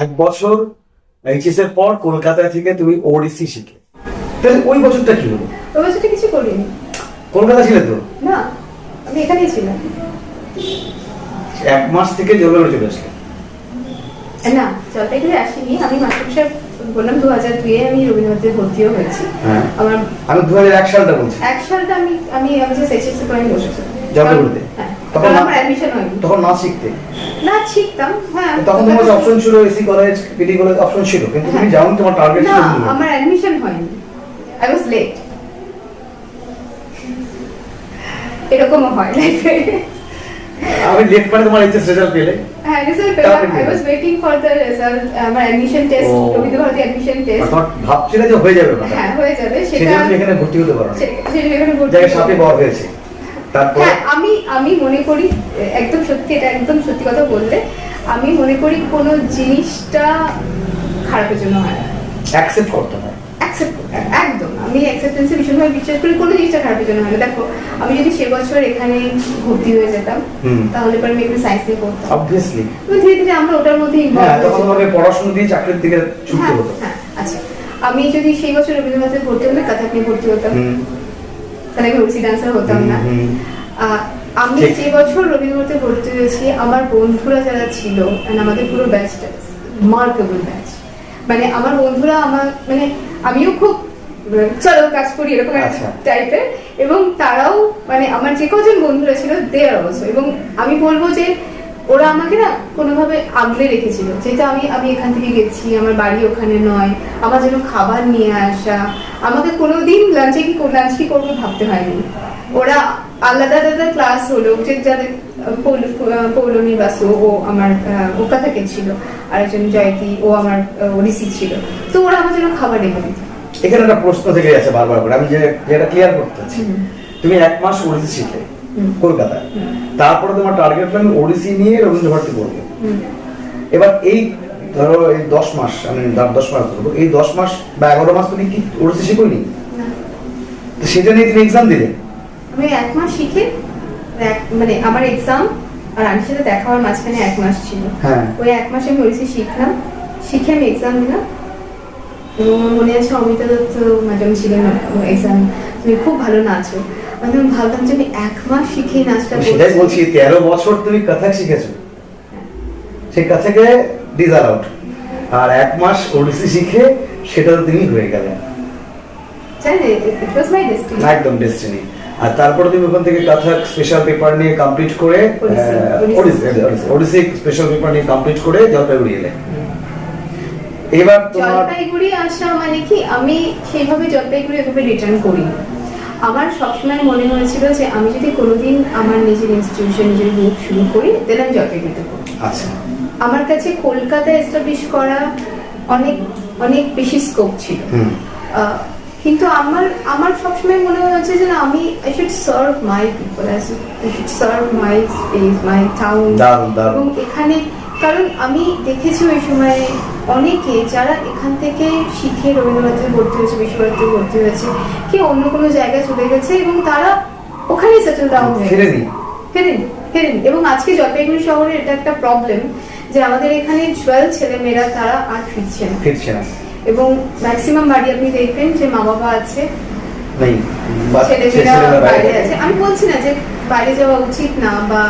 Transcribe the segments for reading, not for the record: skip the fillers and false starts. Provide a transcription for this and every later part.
এক বছর এইচএস এর পর কলকাতা থেকে তুমি ওডিসি শিখে, তাহলে ওই বছরটা কি হলো? ওই বছরটা কিছু করিনি। কলকাতা ছিলে তো? না, আমি এখানেই ছিলাম। এক মাস থেকে জলপাইগুড়ি চলে আসলে? না, জলপাইগুড়ি আসিনি। আমি মাস্টারমশাই বললাম 2002-এ আমি রবীন্দ্রনাথে ভর্তিও হয়েছি। হ্যাঁ, আমার আমি 2001 সালটা বলছি। এক সালটা আমি যে এইচএস এর পরে আমি বসেছিলাম জলপাইগুড়িতে। হ্যাঁ, তখন আমার অ্যাডমিশন হয়নি। তখন নাচ শিখতে? না, শিখতাম। হ্যাঁ, তখন তোমার অপশন ছিল AC college, PD college option ছিল, কিন্তু তুমি হ্যাঁ। যাও তোমার টার্গেট না, ছিল না। আমার অ্যাডমিশন হয়নি। I was late. এরকমও হয় লাইফে। আমি লেট মানে তোমার এইচএস রেজাল্ট পেলে? হ্যাঁ, রেজাল্ট পেলাম। I was waiting for the result. আমার admission test, Rabindra Bharati admission test. তোমার ভাবছিলে যে হয়ে যাবে না? হ্যাঁ, হয়ে যাবে। সেটা তুমি এখানে ভর্তি হতে পারো না। সেটা এখানে ভর্তি জায়গায় সাপে বড় হয়েছে। তারপর হ্যাঁ, আমি মনে করি একদম সত্যি, এটা একদম সত্যি কথা বললে, আমি মনে করি কোনো জিনিসটা খারাপের জন্য হয় না। অ্যাকসেপ্ট করতে হয়। একদম আমি অ্যাকসেপ্টেন্সে ভীষণভাবে বিশ্বাস করি। কোনো জিনিসটা খারাপের জন্য হয় না। দেখো, আমি যদি সে বছর এখানে ভর্তি হয়ে যেতাম, তাহলে পরে আমি একটু সায়েন্স নিয়ে পড়তাম। অবভিয়াসলি ধীরে ধীরে আমরা ওটার মধ্যে হ্যাঁ, তখন তোমাকে পড়াশোনা দিয়ে চাকরির দিকে ছুটতে হতো। হ্যাঁ, আচ্ছা, আমি যদি সেই বছর রবীন্দ্রনাথে ভর্তি হলে কাথাক নিয়ে ভর্তি হতাম, তাহলে আমি ওসি ডান্সার হতাম না। আমি যে বছর রবীন্দ্রনাথে ভর্তি হয়েছি, আমার বন্ধুরা যারা ছিল, আমাদের পুরো ব্যাচটা রিমার্কেবল ব্যাচ। মানে আমার বন্ধুরা আমার মানে আমিও খুব চলো কাজ করি এরকম একটা টাইপের, এবং তারাও মানে আমার যে কজন বন্ধুরা ছিল দে আর অলসো। এবং আমি বলবো যে ওরা আমাকে না কোনোভাবে আগলে রেখেছিল, যেটা আমি এখান থেকে গেছি, আমার বাড়ি ওখানে নয়, আমার জন্য খাবার নিয়ে আসা, আমাকে কোনোদিন লাঞ্চ কি করবো ভাবতে হয়নি। ওরা আলাদা আলাদা ক্লাস হলো, যে যাদের পৌলমী বাসু, ও আমার ওকা থেকে ছিল, আরেকজন জয়তী, ও আমার ওডিসি ছিল, তো ওরা আমার জন্য খাবার রেখে দিত। এখানে একটা প্রশ্ন থেকে যাচ্ছে বারবার করে, আমি যেটা ক্লিয়ার করতে চাচ্ছি। তুমি এক মাস ওডিসি শিখলে কলকাতায়, তারপরে তোমার টার্গেট হলো আমি ওডিসি নিয়ে রবীন্দ্রভারতী পড়বো। এবার এই ধরো এই 10 মাস, আমি 10 মাস ধরবো, এই 10 মাস বা 11 মাস তুমি কি ওডিসি শিখোনি? সেটা নিয়ে তুমি এক্সাম দিলে? আমি এক মাস শিখে মানে আমার এক্সাম আর আমার সাথে দেখা হওয়ার মাঝখানে এক মাস ছিল। ওই এক মাসে আমি ওডিসি শিখলাম, শিখে আমি এক্সাম দিলাম। এবং আমার মনে আছে অমিতা দত্ত ম্যাডাম ছিলেন এক্সাম, তুমি খুব ভালো নাচো। আমি ভাবলাম যে আমি এক মাস শিখে নাচটা করছি। সেটাই বলছি, 13 বছর তুমি কথাক শিখেছো, সেই কথাকে ডিজার আউট, আর এক মাস ওডিসি শিখে সেটা তুমি হয়ে গেলে। জানেন, ইট ওয়াজ মাই ডেস্টিনি। একদম ডেস্টিনি। আর তারপরে তুমি ওখান থেকে কথাক স্পেশাল পেপার নিয়ে কমপ্লিট করে, ওডিসি স্পেশাল পেপার নিয়ে কমপ্লিট করে জলপাইগুড়ি এলে। এবার জলপাইগুড়ি আসা মানে কি, আমি সেইভাবে জলপাইগুড়ি এভাবে রিটার্ন করি। আমার সবসময় মনে হয়েছিল যে আমি যদি কোনোদিন আমার নিজের ইনস্টিটিউশন, নিজের গ্রুপ শুরু করি, তাহলে আমি জলপাইগুড়িতে করব। আচ্ছা, আমার কাছে কলকাতায় এস্টাবলিশ করা অনেক অনেক বেশি স্কোপ ছিল। কিন্তু আমার সবসময় মনে হয়েছে যে আমি I should serve my people, I should serve my space, my town. এবং এখানে, কারণ আমি দেখেছি ওই সময় অনেকে যারা এখান থেকে শিখে রবীন্দ্রনাথে ভর্তি হয়েছে, বিশ্বভারতীতে ভর্তি হয়েছে, কি অন্য কোনো জায়গায় চলে গেছে এবং তারা ওখানেই সেটেল ডাউন হয়ে ফেরেনি। এবং আজকে জলপাইগুড়ি শহরে এটা একটা প্রবলেম যে আমাদের এখানে 12 ছেলেমেয়েরা তারা আর ফিরছে না। এবং ম্যাক্সিমাম বাড়ি আপনি দেখবেন যে মা বাবা আছে, ছেলেমেয়েরা বাইরে আছে। আমি বলছি না যে বাইরে যাওয়া উচিত না বা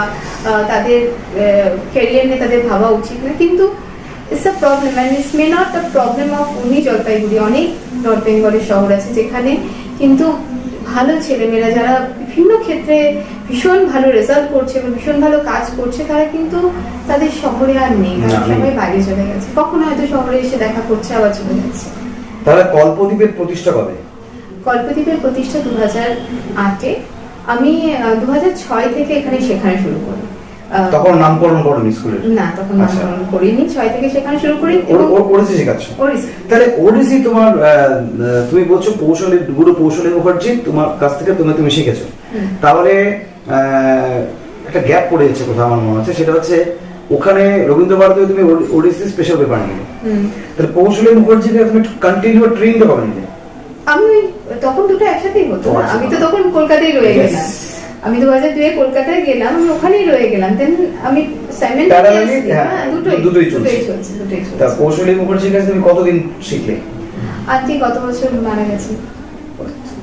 তাদের ক্যারিয়ার নিয়ে তাদের ভাবা উচিত না, কিন্তু it's a problem, and it's may not a problem of only Jalpaiguri. অনেক নর্থ বেঙ্গলের শহর আছে যেখানে কিন্তু ভালো ছেলেমেয়েরা যারা বিভিন্ন ক্ষেত্রে ভীষণ ভালো রেজাল্ট করছে বা ভীষণ ভালো কাজ করছে, তারা কিন্তু তাদের শহরে আর নেই, সবাই বাইরে চলে গেছে। কখনো হয়তো শহরে এসে দেখা করছে, আবার চলে যাচ্ছে। তাহলে কল্পদ্বীপের প্রতিষ্ঠা কবে? কল্পদ্বীপের প্রতিষ্ঠা 2008-এ। আমি 2006 থেকে এখানে শেখানো শুরু করি। তখন নামকরণ করনি স্কুলের? না, তখন নামকরণ করিনি। 6 থেকে শেখানো শুরু করি। ওডিসি শেখাচ্ছ? তাহলে ওডিসি তোমার, তুমি বলছো গুরু কৌশলী মুখার্জি তোমার কাছ থেকে তুমি শিখেছো, তাহলে একটা গ্যাপ পড়ে যাচ্ছে কোথাও আমার মনে হচ্ছে। সেটা হচ্ছে ওখানে রবীন্দ্রভারতীতে তুমি ওডিসি স্পেশাল পেপার নিলে, তাহলে কৌশলী মুখার্জিকে তুমি কন্টিনিউ ট্রেনিং কবে নিলে? আমি তখন দুটো একসাথেই হতো। আমি তো তখন কলকাতায় রয়ে গেলাম। আমি 2002 কলকাতায় গেলাম, আমি ওখানেই রয়ে গেলাম, দেন আমি Parallelly, simultaneously, হ্যাঁ, দুটোই দুটোই চলছে। তা চলছে। কৌশলী মুখার্জির কাছে তুমি কতদিন শিখলে? আন্টি গত বছর মারা গেছে।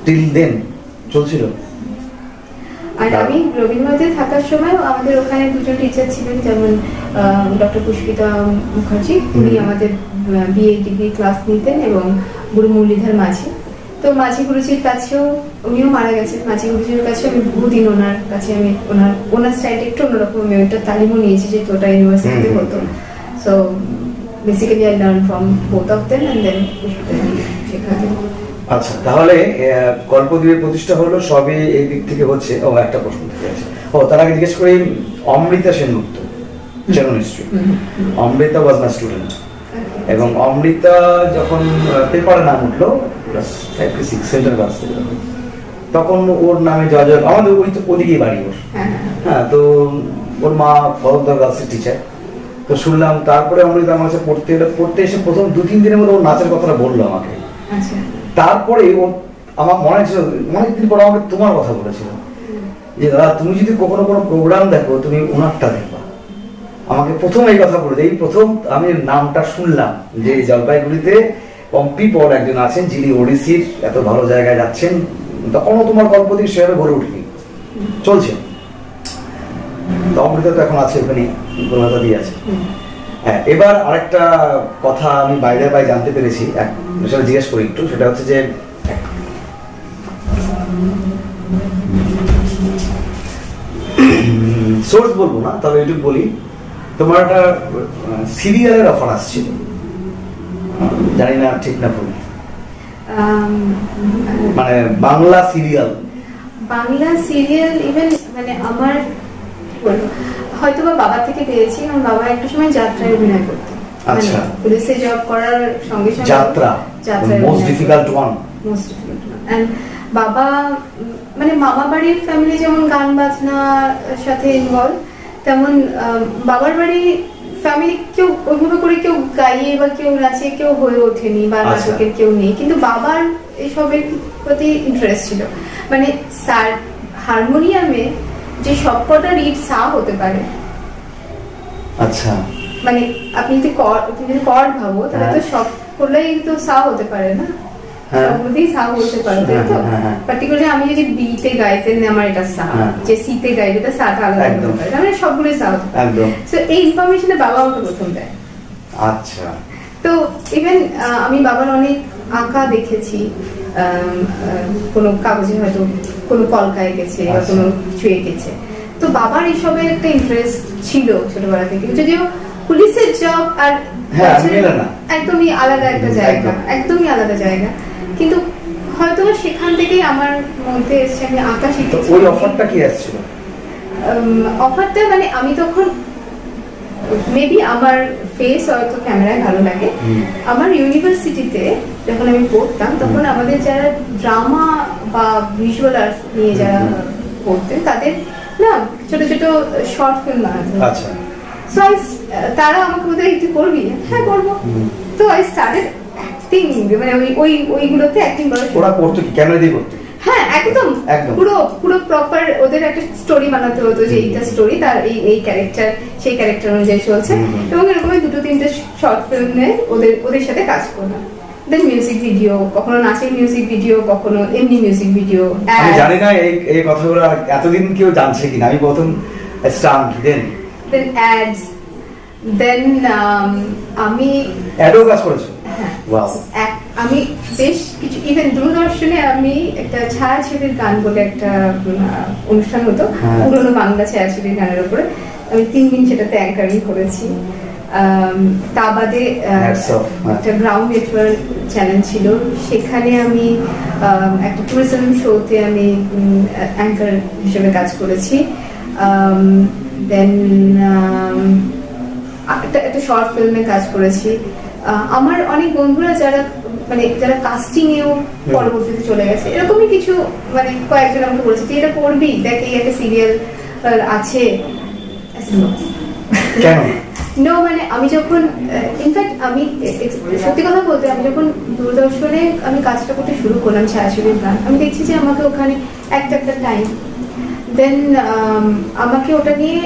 টিল দেন চলছিল? আর আমি রবীন্দ্রনাথে থাকার সময় আমাদের ওখানে দুজন টিচার ছিলেন, যেমন ডক্টর পুষ্পিতা মুখার্জি, উনি আমাদের বিএ ডিগ্রি ক্লাস নিতেন, এবং গুরু মুরলীধর মাঝি। তো মাঝি গুরুজির কাছেও, উনিও মারা গেছেন, মাঝি গুরুজির কাছে আমি বহুদিন ওনার কাছে আমি ওনার স্টাইলটা একটু অন্যরকম, আমি ওইটা তালিমও নিয়েছি, যেহেতু ওটা ইউনিভার্সিটিতে হতো। So basically I learn from both of them and then শেখাতে। আচ্ছা, তাহলে কল্পদ্বীপের প্রতিষ্ঠা হলো সবই এই দিক থেকে হচ্ছে। ও একটা প্রশ্ন থেকে আছে, ও তার আগে জিজ্ঞেস করি, অমৃতা সেনগুপ্ত চেনো নিশ্চয়ই? অমৃতা ওয়াজ মাই স্টুডেন্ট, এবং অমৃতা যখন পেপারে নাম উঠলো ক্লাস 5 কি 6 সেন্টার ক্লাস থেকে, তখন ওর নামে যা যা আমাদের ওদিকেই বাড়ি ওর। হ্যাঁ, তো ওর মা বড়দা গার্লসের টিচার। তো শুনলাম, তারপরে অমৃতা আমার কাছে পড়তে এসে প্রথম 2-3 দিনের মধ্যে ওর নাচের কথাটা বললো আমাকে। তারপরে ও আমার মনে ছিল, অনেকদিন পর আমাকে তোমার কথা বলেছিল যে দাদা তুমি যদি কখনো কোনো প্রোগ্রাম দেখো তুমি ওনারটা দেখবা। আমাকে প্রথম এই কথা বলে, এই প্রথম আমি নামটা শুনলাম যে জলপাইগুড়িতে পম্পি পল একজন আছেন যিনি ওডিসির এত ভালো জায়গায় যাচ্ছেন। তখনও তোমার কল্পদ্বীপ সেভাবে গড়ে উঠেনি, চলছে। তো অমৃতা তো এখন আছে ওখানে, কলকাতা দিয়ে আছে। হ্যাঁ, এবার আরেকটা কথা আমি বাইরে জানতে পেরেছি, সেটা জিজ্ঞেস করি একটু। সেটা হচ্ছে যে সোর্স বলবো না, তবে এটুকু বলি, তোমার একটা সিরিয়ালের অফার আসছিল, জানি না ঠিক না ভুল, মানে বাংলা সিরিয়াল ইভেন মানে আমার হয়তো বা বাবা থেকে পেয়েছি, কারণ বাবা একটা সময় যাত্রায় অভিনয় করতেন। আচ্ছা, পুলিশে জব করার সঙ্গে সঙ্গে যাত্রা মোস্ট ডিফিকাল্ট ওয়ান। এন্ড বাবা মানে মামা বাড়ির ফ্যামিলি যেমন গান বাজনার সাথে ইনভলভ, তেমন বাবার বাড়ি ফ্যামিলি কেউ ওইভাবে করে কেউ গাইয়ে বা কেউ নাচে কেউ হয়ে ওঠেনি, বা নাটকের কেউ নেই, কিন্তু বাবার এইসবের প্রতি ইন্টারেস্ট ছিল। মানে স্যার হারমোনিয়ামে যে সবকটা রিড সা হতে পারে। আচ্ছা, মানে আপনি যদি কর্ড ভাবো, তাহলে তো সবগুলোই তো সা হতে পারে না, সবগুলোতেই সা বলতে পারো, তাই তো? পার্টিকুলারলি আমি যদি বি তে গাইতে, আমার এটা সা, যে সি তে গাইতে এটা সাটা আলাদা হতে পারে, মানে সবগুলোই সা হতে পারে। সো এই ইনফরমেশনটা বাবা আমাকে প্রথম দেয়। আচ্ছা, তো ইভেন আমি বাবার অনেক আঁকা দেখেছি, কোনো কাগজে হয়তো কোনো কলকা এঁকেছে বা কোনো কিছু এঁকেছে। তো বাবার এইসবে একটা ইন্টারেস্ট ছিল ছোটবেলা থেকে, যদিও পুলিশের জব আর একদমই আলাদা একটা জায়গা, একদমই আলাদা জায়গা, কিন্তু হয়তো সেখান থেকেই আমার মধ্যে এসেছে, আমি আঁকা শিখেছি। ওই অফারটা কি আসছিল? অফারটা মানে আমি তখন মেবি আমার ফেস হয়তো ক্যামেরায় ভালো লাগে। আমার ইউনিভার্সিটিতে যখন আমি পড়তাম, তখন আমাদের যারা ড্রামা বা ভিজুয়াল আর্ট নিয়ে যারা পড়তেন, তাদের না ছোট ছোট শর্ট ফিল্ম বানাতে। আচ্ছা, সো তারা আমাকে বলতে, তুই করবি? হ্যাঁ করবো। তো আই স্টার্টেড অ্যাক্টিং, মানে ওইগুলোতে অ্যাক্টিং করা। ওরা করতো কি, ক্যামেরা দিয়ে করতো? হ্যাঁ, একদম পুরো প্রপার ওদের একটা স্টোরি বানাতে হতো, যে এইটা স্টোরি, তার এই ক্যারেক্টার সেই ক্যারেক্টার অনুযায়ী চলছে, এবং এরকম 2-3টে শর্ট ফিল্মে ওদের সাথে কাজ করলাম। দেন মিউজিক ভিডিও, কখনো নাচের মিউজিক ভিডিও, কখনো এমনি মিউজিক ভিডিও। আমি জানি না এই কথাগুলো এতদিন কেউ জানছে কিনা। আমি প্রথম স্টান্ট, দেন অ্যাডস, দেন আমি অ্যাডও কাজ করেছি। ওয়াও, আমি বেশ কিছু, ইভেন দূরদর্শনে আমি একটা ছায়াছবির গান বলে একটা অনুষ্ঠান হতো, পুরোনো বাংলা ছায়াছবির গানের উপরে, আমি 3 দিন সেটাতে অ্যাঙ্কারিং করেছি। তা বাদে একটা গ্রাউন্ড নেটওয়ার্ক চ্যানেল ছিল, সেখানে আমি একটা টুরিজম শোতে আমি অ্যাঙ্কার হিসেবে কাজ করেছি। দেন একটা শর্ট ফিল্মে কাজ করেছি। আমার অনেক বন্ধুরা যারা কাস্টিং এও পরবর্তীতে চলে গেছে, এরকমই কিছু, মানে কয়েকজন আমাকে বলেছে তুই এটা করবি, দেখ এই একটা সিরিয়াল আছে। নো, মানে আমি যখন ইনফ্যাক্ট আমি সত্যি কথা বলতে, আমি যখন দূরদর্শনে আমি কাজটা করতে শুরু করলাম ছায়াছবির গান, আমি দেখছি যে আমাকে ওখানে একটা টাইম দেন আমাকে ওটা নিয়ে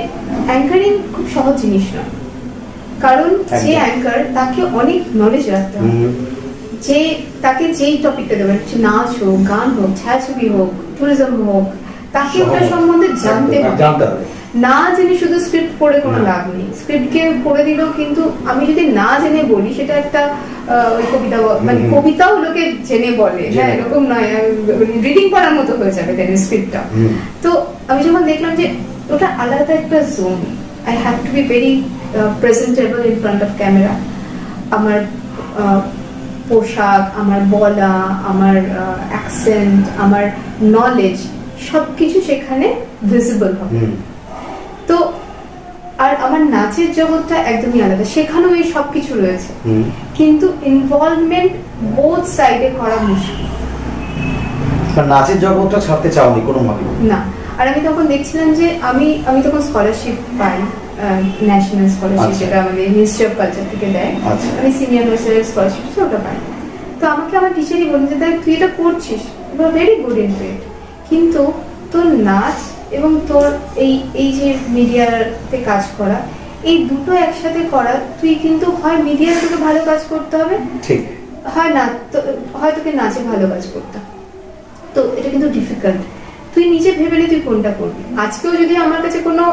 অ্যাঙ্কারিং খুব সহজ জিনিস না, কারণ যে অ্যাঙ্কার তাকে অনেক নলেজ রাখতে হবে। যে তাকে যেই টপিকটা দেবেন, সে নাচ হোক, গান হোক, ছায়াছবি হোক, ট্যুরিজম হোক, তাকে ওটা সম্বন্ধে জানতে হবে। না জেনে শুধু স্ক্রিপ্ট পড়ে কোনো লাভ নেই। স্ক্রিপ্টকে পড়ে দিলেও কিন্তু আমি যদি না জেনে বলি, সেটা একটা ওই কবিতা, মানে কবিতাও লোকে জেনে বলে, হ্যাঁ এরকম নয়, রিডিং পড়ার মতো হয়ে যাবে দেন স্ক্রিপ্টটা। তো আমি যখন দেখলাম যে ওটা আলাদা একটা zone, I have to be very presentable in front of camera. আমার পোশাক, আমার বলা, আমার অ্যাকসেন্ট, আমার নলেজ সবকিছু সেখানে ভিজিবল হবে। তো আর আমার নাচের জগৎটা একদমই আলাদা, সেখানেও এই সবকিছু রয়েছে, কিন্তু ইনভলভমেন্ট বোথ সাইডে করা মুশকিল। নাচের জগৎটা ছাড়তে চাওনি কোনোভাবে? না। আর আমি তখন দেখছিলাম যে আমি তখন স্কলারশিপ পাই, ন্যাশনাল স্কলারশিপ, যেটা আমাদের মিনিস্ট্রি অফ কালচার থেকে দেয়। আমি সিনিয়র নার্সারির স্কলারশিপ ওটা পাই। তো আমাকে আমার টিচারই বলেন যে দেখ তুই এটা করছিস, you are very good in it, কিন্তু তোর নাচ এবং তোর এই যে মিডিয়াতে কাজ করা, এই দুটো একসাথে করা, তুই কিন্তু হয় মিডিয়া থেকে ভালো কাজ করতে হবে, ঠিক, হয় না হয় তোকে নাচে ভালো কাজ করতে হবে। তো এটা কিন্তু ডিফিকাল্ট, তুই নিজে ভেবে নে তুই কোনটা করবি। আজকেও যদি আমার কাছে কোনো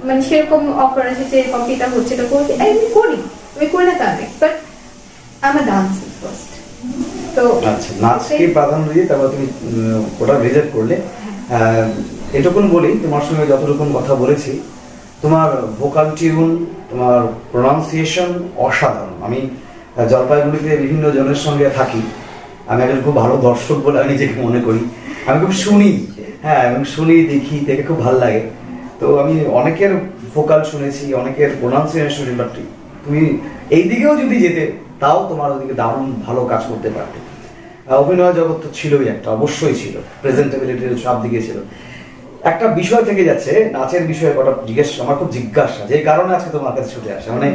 মানে সেরকম অফার আছে যে কম্পিটা হচ্ছে, এটা করবি, আমি করি, আমি করি না তা নেই, বাট আমার ডান্স ফার্স্ট। তো আচ্ছা, নাচকে প্রাধান্য দিয়ে তারপর তুমি ওটা রিজার্ভ করলে। এটুকুন বলি, তোমার সঙ্গে যতটুকু কথা বলেছি, তোমার ভোকাল টিউন, তোমার প্রোনাউন্সিয়েশন অসাধারণ। আমি জলপাইগুড়িতে বিভিন্ন জনের সঙ্গে থাকি, আমি একজন খুব ভালো দর্শক বলে আমি নিজেকে মনে করি। আমি খুব শুনি, হ্যাঁ, এবং শুনি, দেখি, দেখে খুব ভালো লাগে। তো আমি অনেকের ভোকাল শুনেছি, অনেকের প্রোনাউন্সিয়েশন শুনি, বাট তুমি এই দিকেও যদি যেতে, তাও তোমার ওদিকে দারুণ ভালো কাজ করতে পারবে। অভিনয় জগৎ তো ছিলই একটা, অবশ্যই ছিল, প্রেজেন্টেবিলিটির সব দিকে ছিল। একটা বিষয় থেকে যাচ্ছে, নাচের বিষয়ে কটা আমার খুব জিজ্ঞাসা, যে কারণে আজকে তোমার কাছে ছুটে আসে, মানে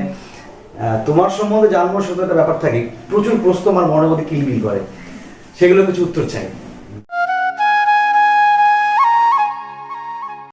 তোমার সম্বন্ধে জানবো শুধু একটা ব্যাপার থাকে, প্রচুর প্রশ্ন আমার মনের মধ্যে কিলবিল করে, সেগুলো কিছু উত্তর চাই।